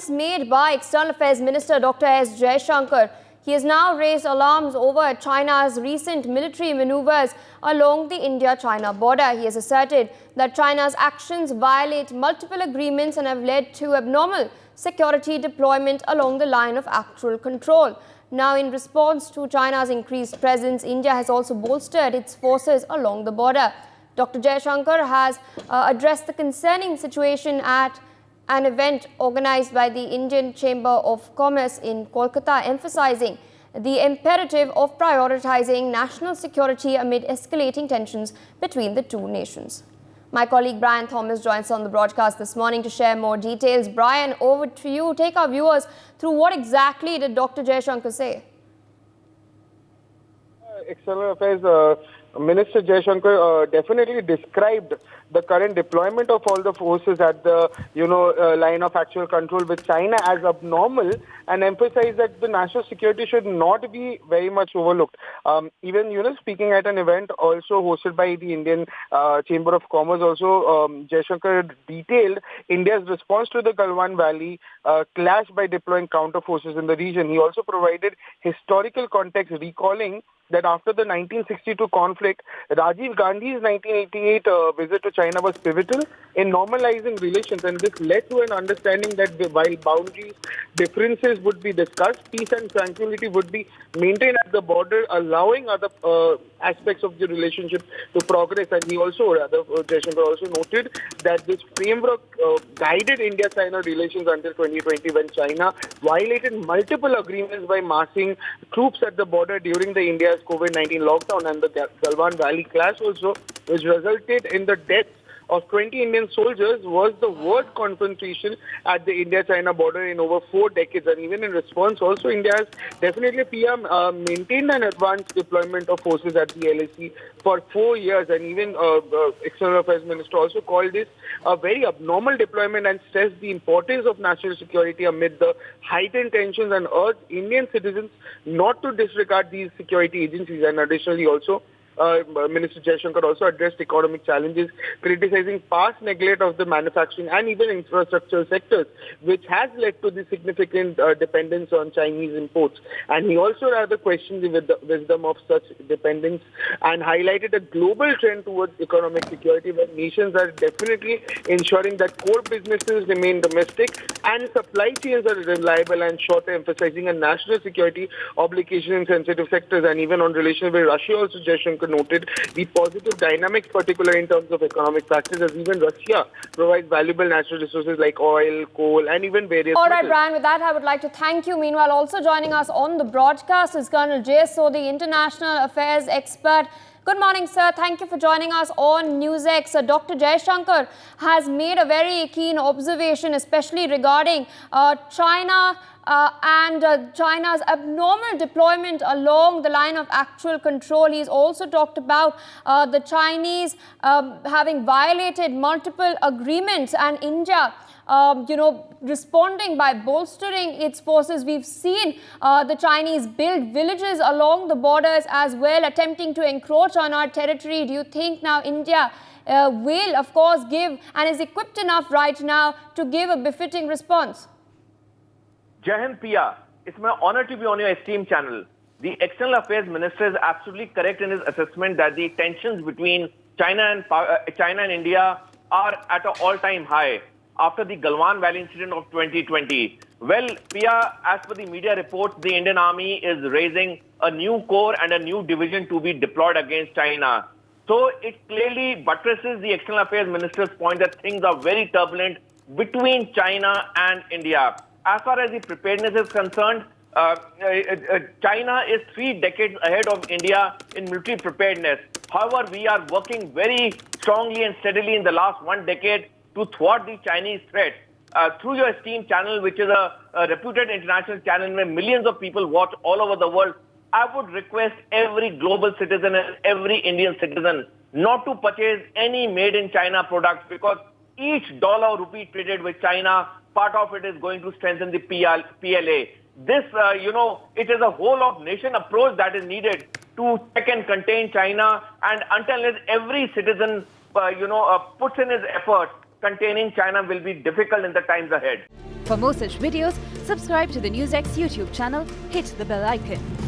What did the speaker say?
comments made by External Affairs Minister Dr. S. Jaishankar. He has now raised alarms over China's recent military maneuvers along the India-China border. He has asserted that China's actions violate multiple agreements and have led to abnormal security deployment along the line of actual control. Now, in response to China's increased presence, India has also bolstered its forces along the border. Dr. Jaishankar has addressed the concerning situation at an event organized by the Indian Chamber of Commerce in Kolkata, emphasizing the imperative of prioritizing national security amid escalating tensions between the two nations. My colleague Brian Thomas joins on the broadcast this morning to share more details. Brian, over to you. Take our viewers through what exactly did Dr. Jaishankar say? External Affairs Minister Jaishankar definitely described the current deployment of all the forces at the line of actual control with China as abnormal, and emphasized that the national security should not be very much overlooked. Even speaking at an event also hosted by the Indian Chamber of Commerce, also Jaishankar detailed India's response to the Galwan Valley clash by deploying counter forces in the region. He also provided historical context, recalling that after the 1962 conflict, Rajiv Gandhi's 1988 visit to China was pivotal in normalizing relations, and this led to an understanding that while boundaries, differences would be discussed, peace and tranquility would be maintained at the border, allowing other aspects of the relationship to progress. And he also, Jaishankar also noted that this framework guided India-China relations until 2020, when China violated multiple agreements by massing troops at the border during the India's COVID-19 lockdown and the Galwan Valley clash also, which resulted in the deaths of 20 Indian soldiers, was the worst confrontation at the India-China border in over 4 decades. And even in response, also India has definitely maintained an advanced deployment of forces at the LAC for 4 years. And even External Affairs Minister also called this a very abnormal deployment and stressed the importance of national security amid the heightened tensions, and urged Indian citizens not to disregard these security agencies. And additionally also, Minister Jaishankar also addressed economic challenges, criticizing past neglect of the manufacturing and even infrastructure sectors, which has led to the significant dependence on Chinese imports. And he also rather questioned the wisdom of such dependence and highlighted a global trend towards economic security, where nations are definitely ensuring that core businesses remain domestic and supply chains are reliable and short, emphasizing a national security obligation in sensitive sectors. And even on relations with Russia, also Jaishankar noted the positive dynamics, particularly in terms of economic practices, as even Russia provides valuable natural resources like oil, coal, and even various All right, metals. Brian, with that, I would like to thank you. Meanwhile, also joining us on the broadcast is Colonel Jaishankar, the international affairs expert. Good morning, sir. Thank you for joining us on NewsX. Dr. Jaishankar has made a very keen observation, especially regarding China and China's abnormal deployment along the line of actual control. He's also talked about the Chinese having violated multiple agreements, and India responding by bolstering its forces. We've seen the Chinese build villages along the borders as well, attempting to encroach on our territory. Do you think now India will, of course, give and is equipped enough right now to give a befitting response? Jahan Pia, it's my honor to be on your esteemed channel. The External Affairs Minister is absolutely correct in his assessment that the tensions between China and India are at an all-time high after the Galwan Valley incident of 2020. Well, Pia, as per the media reports, the Indian Army is raising a new corps and a new division to be deployed against China. So it clearly buttresses the External Affairs Minister's point that things are very turbulent between China and India. As far as the preparedness is concerned, China is 3 decades ahead of India in military preparedness. However, we are working very strongly and steadily in the last 1 decade to thwart the Chinese threat. Through your esteemed channel, which is a reputed international channel where millions of people watch all over the world, I would request every global citizen and every Indian citizen not to purchase any made in China products, because each dollar or rupee traded with China, part of it is going to strengthen the PLA. This, it is a whole of nation approach that is needed to check and contain China. And until every citizen, puts in his effort containing China will be difficult in the times ahead. For more such videos, subscribe to the NewsX YouTube channel, hit the bell icon.